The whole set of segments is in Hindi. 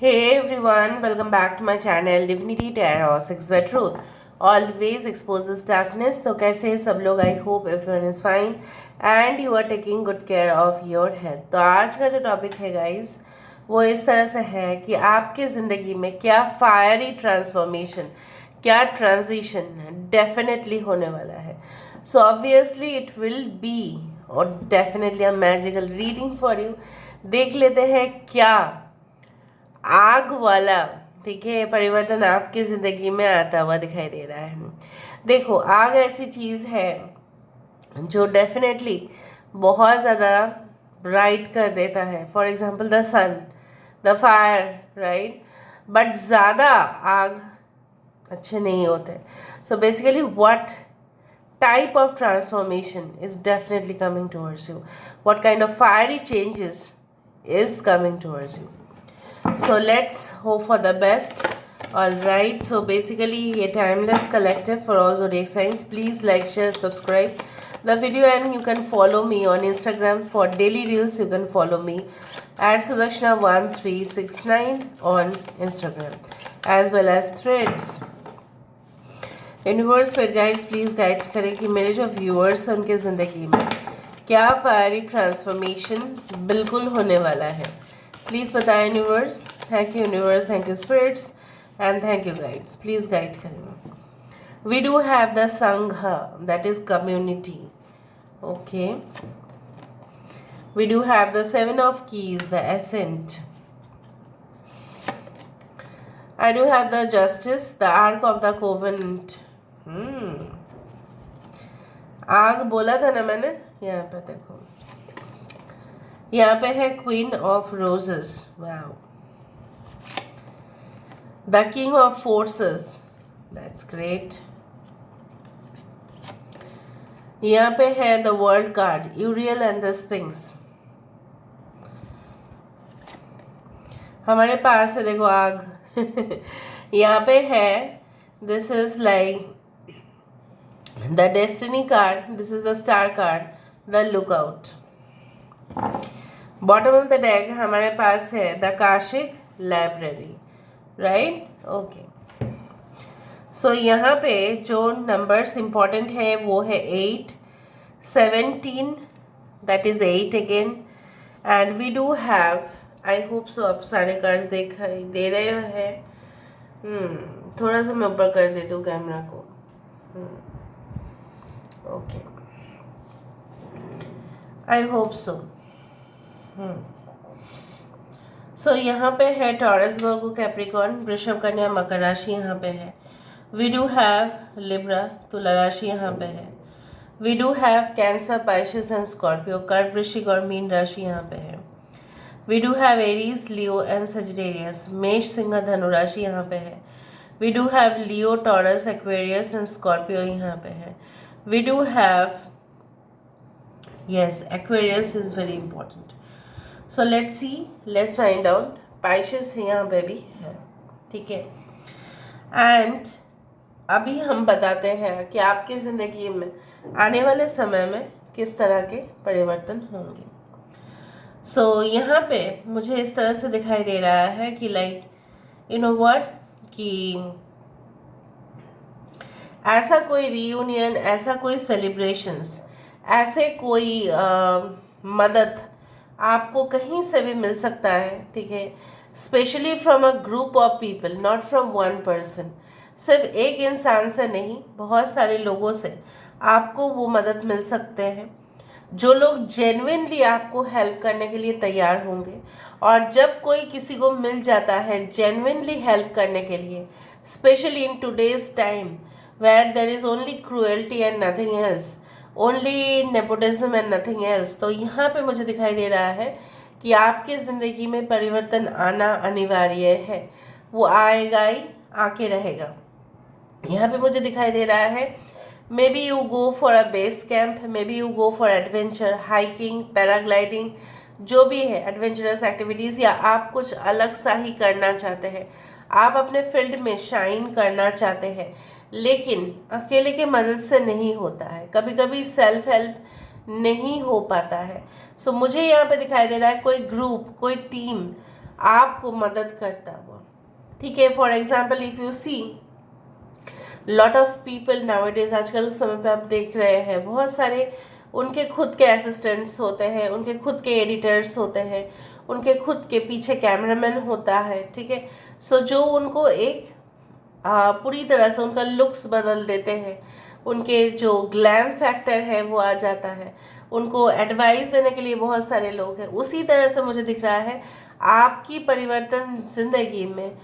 Hey everyone, welcome back to my channel Divinity Tarot 6 Where Truth always exposes darkness. तो कैसे हैं सब लोग? I hope everyone is fine and you are taking good care of your health. तो आज का जो टॉपिक है गाइस वो इस तरह से है कि आपकी ज़िंदगी में क्या फायरी ट्रांसफॉर्मेशन, क्या ट्रांजिशन डेफिनेटली होने वाला है। So obviously it will be और definitely a magical reading for you. देख लेते हैं क्या आग वाला, ठीक है, परिवर्तन आपकी ज़िंदगी में आता हुआ दिखाई दे रहा है। देखो, आग ऐसी चीज़ है जो डेफिनेटली बहुत ज़्यादा ब्राइट कर देता है। For example the sun, the fire, right. But ज़्यादा आग अच्छे नहीं होते। So basically what type of transformation is definitely coming towards you, what kind of fiery changes is coming towards you. So let's hope for the best. Alright, so basically ये timeless collective for all zodiac signs. Please like, share, subscribe the video, and you can follow me on Instagram for daily reels. You can follow me at Sudashna1369 on Instagram as well as Threads. Universe फिर गाइड्स प्लीज़ गाइड करें कि मेरे जो व्यूअर्स हैं उनके ज़िंदगी में क्या फायरी ट्रांसफॉर्मेशन बिल्कुल होने वाला है। प्लीज़ बताएं universe. Thank you universe, thank you spirits and thank you guides. Please guide करें। We do have the sangha, that is community. Okay, we do have the seven of keys, the ascent. I do have the justice, the ark of the covenant. आग बोला था ना मैंने। यहाँ पे देखो, यहाँ पे है queen of roses, wow. The king of forces, that's great. यहाँ पे है the world card, यूरियल and the Spinks. हमारे पास है देखो आग। यहाँ पे है, this is like the destiny card, this is the star card, the lookout. Bottom of the deck हमारे पास है द काशिक लाइब्रेरी, राइट। ओके, सो यहाँ पे जो नंबर्स इंपॉर्टेंट है वो है 8, 17, that is 8 again, and we do have, I hope so आप सारे कार्ड्स दे रहे हैं। थोड़ा सा मैं ऊपर कर देती हूँ कैमरा को। ओके, आई होप सो। सो यहाँ पे है टॉरस, वर्गो, कैप्रिकॉर्न, वृषभ, कन्या, मकर राशि यहाँ पे है। वी डू हैव लिब्रा, तुला राशि यहाँ पे है। We do have Cancer, Pisces and Scorpio, कर्क, वृश्चिक और मीन राशि यहाँ पे है। We do have Aries, Leo and Sagittarius, मेष, सिंह, धनु राशि यहाँ पे है। We do have Leo, Taurus, Aquarius and Scorpio यहाँ पे है। We do have, yes, Aquarius is very important. So let's see, let's find out. Pisces यहाँ पे भी है, ठीक है। एंड अभी हम बताते हैं कि आपकी ज़िंदगी में आने वाले समय में किस तरह के परिवर्तन होंगे। सो यहाँ पे मुझे इस तरह से दिखाई दे रहा है कि लाइक यू नो व्हाट, कि ऐसा कोई रीयूनियन, ऐसा कोई सेलिब्रेशंस, ऐसे कोई मदद आपको कहीं से भी मिल सकता है, ठीक है। Specially from a group of people, not from one person. सिर्फ एक इंसान से नहीं, बहुत सारे लोगों से आपको वो मदद मिल सकते हैं जो लोग जेन्युइनली आपको हेल्प करने के लिए तैयार होंगे। और जब कोई किसी को मिल जाता है जेन्युइनली हेल्प करने के लिए, specially in today's time where there is only cruelty and nothing else, only nepotism and nothing else, तो यहाँ पे मुझे दिखाई दे रहा है कि आपकी ज़िंदगी में परिवर्तन आना अनिवार्य है। वो आएगा ही, आके रहेगा। यहाँ पे मुझे दिखाई दे रहा है, may be you go for a base camp, may be you go for adventure, hiking, paragliding, जो भी है एडवेंचरस एक्टिविटीज़, या आप कुछ अलग सा ही करना चाहते हैं। आप अपने फील्ड में शाइन करना चाहते हैं, लेकिन अकेले के मदद से नहीं होता है। कभी कभी सेल्फ हेल्प नहीं हो पाता है। सो मुझे यहाँ पे दिखाई दे रहा है कोई ग्रुप, कोई टीम आपको मदद करता हुआ। ठीक है, for example if you see lot of people nowadays, आजकल समय पे आप देख रहे हैं बहुत सारे उनके खुद के असिस्टेंट्स होते हैं, उनके खुद के एडिटर्स होते हैं, उनके खुद के पीछे कैमरामैन होता है। ठीक है, सो जो उनको एक पूरी तरह से उनका लुक्स बदल देते हैं, उनके जो ग्लैम फैक्टर है वो आ जाता है, उनको एडवाइस देने के लिए बहुत सारे लोग हैं। उसी तरह से मुझे दिख रहा है आपकी परिवर्तन जिंदगी में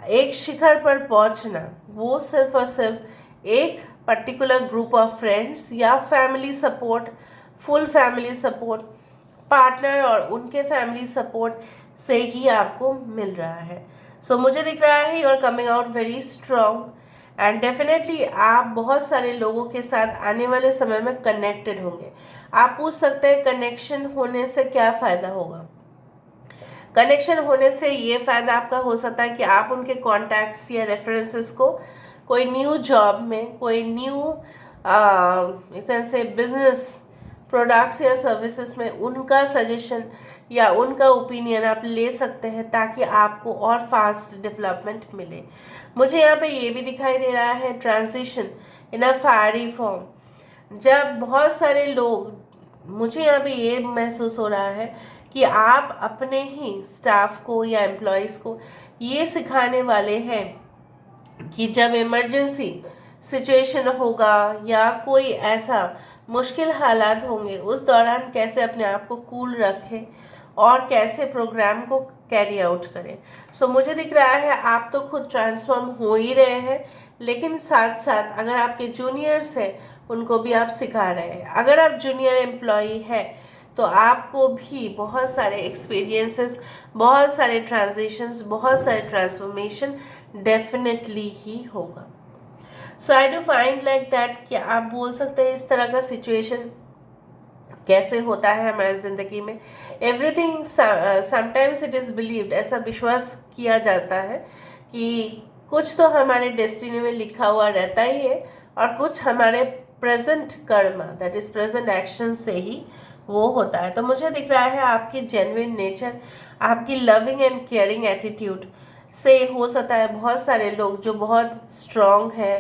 एक शिखर पर पहुंचना वो सिर्फ और सिर्फ एक पर्टिकुलर ग्रुप ऑफ फ्रेंड्स या family support, full family support, partner और उनके फैमिली सपोर्ट से ही आपको मिल रहा है। सो मुझे दिख रहा है you are coming out very strong and definitely आप बहुत सारे लोगों के साथ आने वाले समय में कनेक्टेड होंगे। आप पूछ सकते हैं कनेक्शन होने से क्या फ़ायदा होगा। कनेक्शन होने से ये फ़ायदा आपका हो सकता है कि आप उनके कॉन्टैक्ट्स या रेफरेंसेस को कोई न्यू जॉब में, कोई न्यू यू कैन से बिजनेस प्रोडक्ट्स या सर्विसेज में उनका सजेशन या उनका ओपिनियन आप ले सकते हैं ताकि आपको और फास्ट डेवलपमेंट मिले। मुझे यहाँ पे ये भी दिखाई दे रहा है transition in a fiery form. जब बहुत सारे लोग, मुझे यहाँ पे ये महसूस हो रहा है कि आप अपने ही स्टाफ को या एम्प्लॉयज़ को ये सिखाने वाले हैं कि जब इमरजेंसी सिचुएशन होगा या कोई ऐसा मुश्किल हालात होंगे उस दौरान कैसे अपने आप को कूल रखें और कैसे प्रोग्राम को कैरी आउट करें। सो मुझे दिख रहा है आप तो खुद ट्रांसफॉर्म हो ही रहे हैं, लेकिन साथ साथ अगर आपके जूनियर्स हैं उनको भी आप सिखा रहे हैं। अगर आप जूनियर एम्प्लॉई है तो आपको भी बहुत सारे एक्सपीरियंसेस, बहुत सारे ट्रांजिशंस, बहुत सारे ट्रांसफॉर्मेशन डेफिनेटली ही होगा। So I do find like that कि आप बोल सकते हैं इस तरह का सिचुएशन कैसे होता है हमारी ज़िंदगी में। Everything sometimes it is believed, ऐसा विश्वास किया जाता है कि कुछ तो हमारे डेस्टिनी में लिखा हुआ रहता ही है और कुछ हमारे प्रेजेंट कर्म, दैट इज़ प्रेजेंट एक्शन से ही वो होता है। तो मुझे दिख रहा है आपकी जेन्युइन नेचर, आपकी लविंग एंड केयरिंग एटीट्यूड से हो सकता है बहुत सारे लोग जो बहुत स्ट्रॉन्ग है,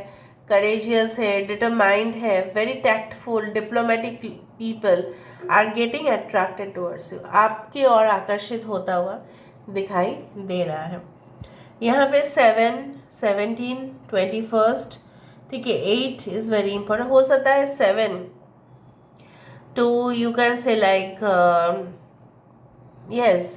करेजियस है, डिटरमाइंड है, very tactful, diplomatic people are getting attracted towards you, आपकी ओर आकर्षित होता हुआ दिखाई दे रहा है। यहाँ पे 7, 17, 21, ठीक है, 8 इज़ वेरी इंपॉर्टेंट। हो सकता है 7 to you can say like yes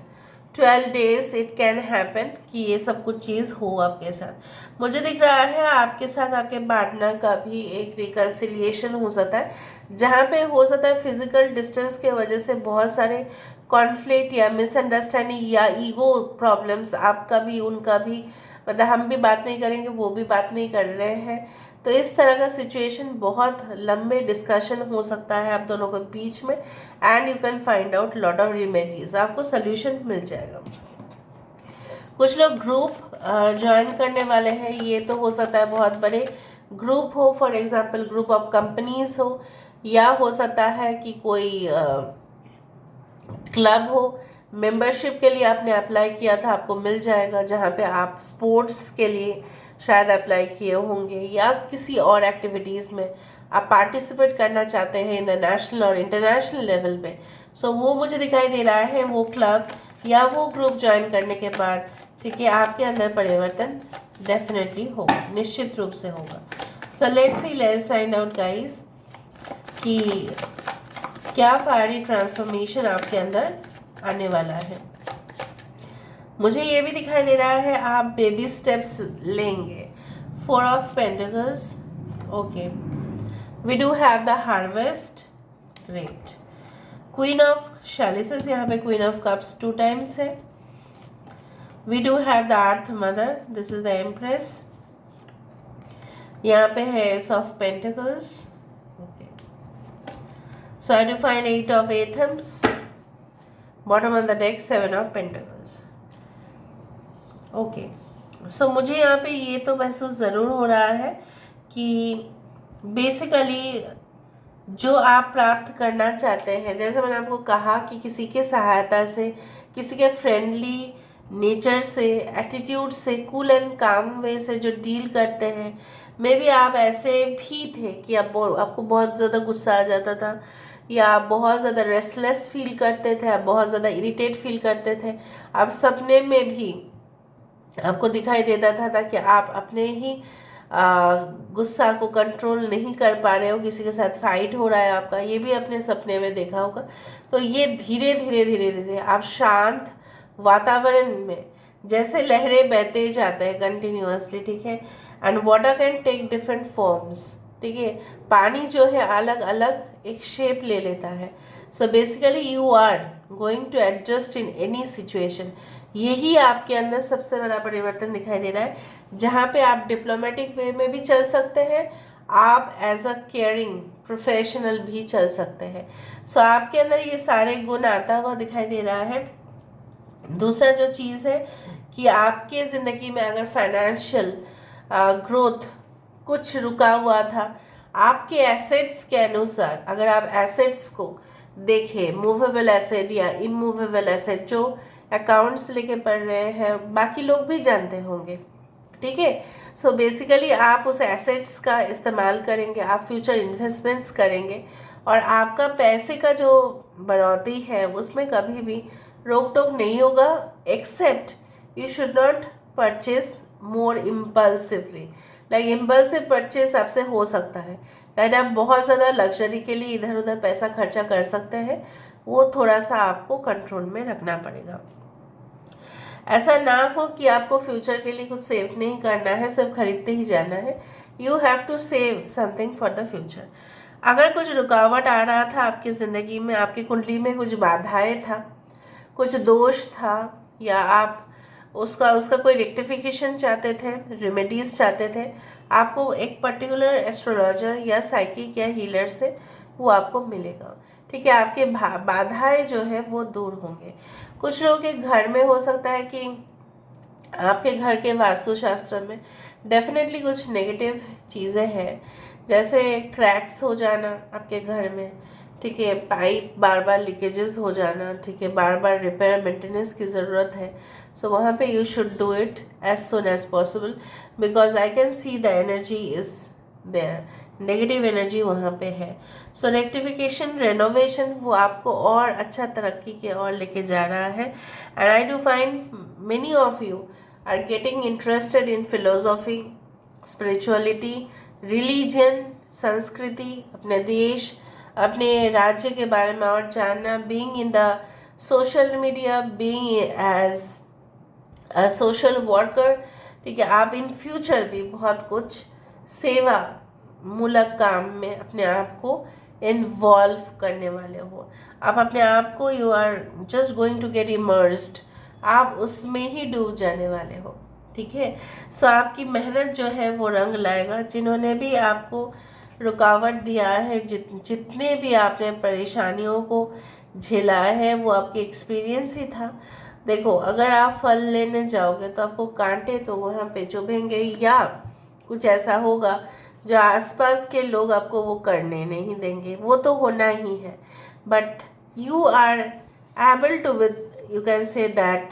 12 days it can happen कि ये सब कुछ चीज़ हो आपके साथ। मुझे दिख रहा है आपके साथ आपके पार्टनर का भी एक रिकन्सिलिएशन हो सकता है, जहाँ पे हो सकता है फिजिकल डिस्टेंस के वजह से बहुत सारे कॉन्फ्लिक्ट या मिसअंडरस्टैंडिंग या ईगो प्रॉब्लम्स, आपका भी उनका भी, मतलब हम भी बात नहीं करेंगे वो भी बात नहीं कर रहे हैं, तो इस तरह का सिचुएशन बहुत लंबे डिस्कशन हो सकता है आप दोनों के बीच में and you can find out lot of remedies, आपको सोल्यूशन मिल जाएगा। कुछ लोग ग्रुप ज्वाइन करने वाले हैं, ये तो हो सकता है बहुत बड़े ग्रुप हो, for example group of companies हो, या हो सकता है कि कोई क्लब हो। मेंबरशिप के लिए आपने अप्लाई किया था, आपको मिल जाएगा, जहाँ पे आप स्पोर्ट्स के लिए शायद अप्लाई किए होंगे या किसी और एक्टिविटीज़ में आप पार्टिसिपेट करना चाहते हैं इन द नेशनल और इंटरनेशनल लेवल पे। सो वो मुझे दिखाई दे रहा है वो क्लब या वो ग्रुप ज्वाइन करने के बाद, ठीक है, आपके अंदर परिवर्तन डेफिनेटली होगा, निश्चित रूप से होगा। So let's find out guys कि क्या फायरी ट्रांसफॉर्मेशन आपके अंदर आने वाला है। मुझे ये भी दिखाई दे रहा है आप बेबी स्टेप्स लेंगे। 4 of pentacles, okay, we do have the harvest, great. Queen of chalices, यहाँ पे क्वीन ऑफ कप्स 2 टाइम्स है। We do have the earth mother, this is the empress, यहाँ पे है ace of pentacles, okay. So I do find 8 of athames, bottom on the deck 7 of pentacles, okay. So मुझे यहाँ पे ये तो महसूस ज़रूर हो रहा है कि बेसिकली जो आप प्राप्त करना चाहते हैं, जैसे मैंने आपको कहा कि किसी के सहायता से, किसी के फ्रेंडली नेचर से, एटीट्यूड से, कूल एंड काम वे से जो डील करते हैं। मे बी आप ऐसे भी थे कि आपको बहुत ज़्यादा गुस्सा आ जाता था, या आप बहुत ज़्यादा रेस्टलेस फील करते थे, आप बहुत ज़्यादा इरिटेट फील करते थे। आप सपने में भी आपको दिखाई देता था कि आप अपने ही गुस्सा को कंट्रोल नहीं कर पा रहे हो, किसी के साथ फाइट हो रहा है आपका, ये भी अपने सपने में देखा होगा। तो ये धीरे धीरे धीरे धीरे आप शांत वातावरण में जैसे लहरें बहते जाते हैं कंटिन्यूअसली, ठीक है। And water can take different forms, ठीक है। पानी जो है अलग अलग एक शेप ले लेता है। So basically you are going to adjust in any situation. यही आपके अंदर सबसे बड़ा परिवर्तन दिखाई दे रहा है, जहाँ पे आप डिप्लोमेटिक वे में भी चल सकते हैं, आप एज अ केयरिंग प्रोफेशनल भी चल सकते हैं। सो आपके अंदर ये सारे गुण आता हुआ दिखाई दे रहा है। दूसरा जो चीज़ है कि आपके ज़िंदगी में अगर फाइनेंशियल ग्रोथ कुछ रुका हुआ था, आपके एसेट्स के अनुसार अगर आप एसेट्स को देखें, मूवेबल एसेट या इमूवेबल एसेट, जो अकाउंट्स लेके पढ़ रहे हैं बाकी लोग भी जानते होंगे, ठीक है। सो बेसिकली आप उस एसेट्स का इस्तेमाल करेंगे, आप फ्यूचर इन्वेस्टमेंट्स करेंगे, और आपका पैसे का जो बढ़ोतरी है उसमें कभी भी रोक टोक नहीं होगा, except you should not purchase more impulsively. Like impulsive purchase आपसे हो सकता है, राइट। आप बहुत ज़्यादा लग्जरी के लिए इधर उधर पैसा खर्चा कर सकते हैं, वो थोड़ा सा आपको कंट्रोल में रखना पड़ेगा। ऐसा ना हो कि आपको फ्यूचर के लिए कुछ सेव नहीं करना है, सिर्फ खरीदते ही जाना है। You have to save something for the future. अगर कुछ रुकावट आ रहा था आपकी ज़िंदगी में, आपकी कुंडली में कुछ बाधाएं था, कुछ दोष था, या आप उसका कोई रेक्टिफिकेशन चाहते थे, रेमेडीज चाहते थे, आपको एक पर्टिकुलर एस्ट्रोलॉजर या साइकिक या हीलर से वो आपको मिलेगा, ठीक है। आपके बाधाएं जो है वो दूर होंगे। कुछ लोगों के घर में हो सकता है कि आपके घर के वास्तुशास्त्र में डेफिनेटली कुछ नेगेटिव चीज़ें हैं, जैसे क्रैक्स हो जाना आपके घर में, ठीक है। पाइप बार बार लीकेजेस हो जाना, ठीक है। बार बार रिपेयर मेंटेनेंस की ज़रूरत है। सो वहाँ पे you should do it as soon as possible, because I can see the energy is there, negative energy वहाँ पे है। सो रेक्टिफिकेशन, रेनोवेशन वो आपको और अच्छा तरक्की के और लेके जा रहा है। And I do find many of you are getting interested in philosophy, spirituality, religion, संस्कृति, अपने देश, अपने राज्य के बारे में और जानना, being in the social media, being as a social worker, ठीक है। आप इन फ्यूचर भी बहुत कुछ सेवा मूलक काम में अपने आप को इन्वॉल्व करने वाले हो। आप अपने आप को, you are just going to get immersed, आप उसमें ही डूब जाने वाले हो, ठीक है। सो आपकी मेहनत जो है वो रंग लाएगा। जिन्होंने भी आपको रुकावट दिया है, जितने भी आपने परेशानियों को झेला है, वो आपके एक्सपीरियंस ही था। देखो, अगर आप फल लेने जाओगे तो आपको कांटे तो वहाँ पे चुभेंगे, या कुछ ऐसा होगा जो आसपास के लोग आपको वो करने नहीं देंगे, वो तो होना ही है। But you are able to with, you can say that,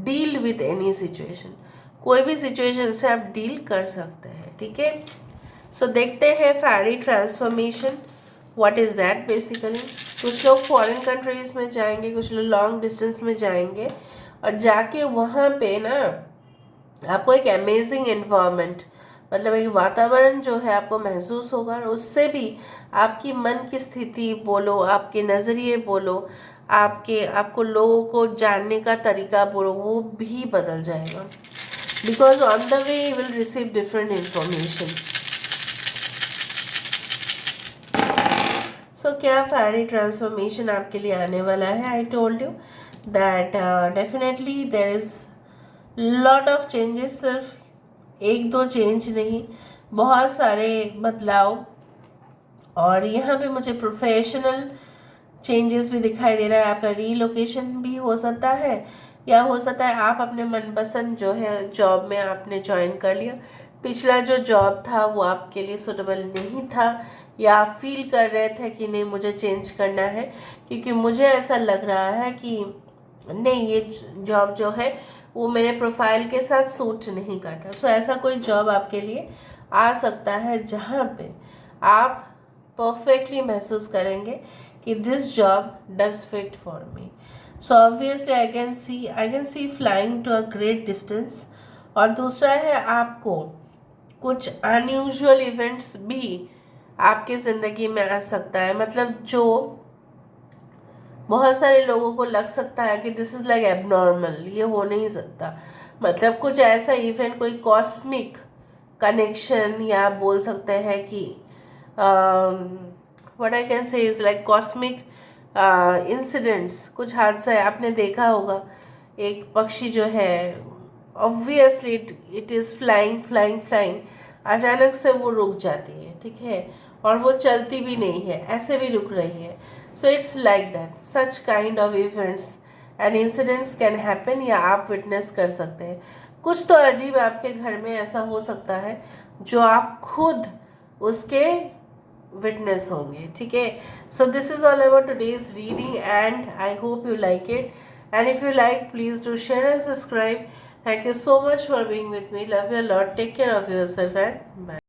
deal with any situation. कोई भी सिचुएशन से आप डील कर सकते हैं, ठीक है। सो देखते हैं fairy transformation, what is that basically. कुछ लोग फॉरेन कंट्रीज़ में जाएंगे, कुछ लोग लॉन्ग डिस्टेंस में जाएंगे, और जाके वहाँ पे ना आपको एक अमेजिंग एनवायरनमेंट, मतलब एक वातावरण जो है आपको महसूस होगा, और उससे भी आपकी मन की स्थिति बोलो, आपके नज़रिए बोलो, आपको लोगों को जानने का तरीका बोलो, वो भी बदल जाएगा। Because on the way you will receive different information. So क्या फेयरी ट्रांसफॉर्मेशन आपके लिए आने वाला है? I told you that definitely there is lot of changes, सिर्फ एक दो चेंज नहीं, बहुत सारे बदलाव। और यहाँ पे मुझे प्रोफेशनल चेंजेस भी दिखाई दे रहा है। आपका रीलोकेशन भी हो सकता है, या हो सकता है आप अपने मनपसंद जो है जॉब में आपने ज्वाइन कर लिया, पिछला जो जॉब था वो आपके लिए सुटेबल नहीं था, या आप फील कर रहे थे कि नहीं मुझे चेंज करना है, क्योंकि मुझे ऐसा लग रहा है कि नहीं, ये जॉब जो है वो मेरे प्रोफाइल के साथ सूट नहीं करता। सो ऐसा कोई जॉब आपके लिए आ सकता है जहाँ पे आप परफेक्टली महसूस करेंगे कि this job does fit for me. So obviously I can see flying to a great distance. और दूसरा है, आपको कुछ अनयूजुअल इवेंट्स भी आपके ज़िंदगी में आ सकता है, मतलब जो बहुत सारे लोगों को लग सकता है कि दिस इज़ लाइक एबनॉर्मल, ये हो नहीं सकता। मतलब कुछ ऐसा इवेंट, कोई कॉस्मिक कनेक्शन, या आप बोल सकते हैं कि what I can say is like cosmic incidents. कुछ हादसा आपने देखा होगा, एक पक्षी जो है obviously it is flying flying flying, अचानक से वो रुक जाती है, ठीक है, और वो चलती भी नहीं है, ऐसे भी रुक रही है। So it's like that, such kind of events and incidents can happen, या आप विटनेस कर सकते हैं। कुछ तो अजीब आपके घर में ऐसा हो सकता है जो आप खुद उसके विटनेस होंगे, ठीक है। So this is all about today's reading and I hope you like it, and if you like, please do share and subscribe. Thank you so much for being with me. Love you a lot. Take care of yourself and bye.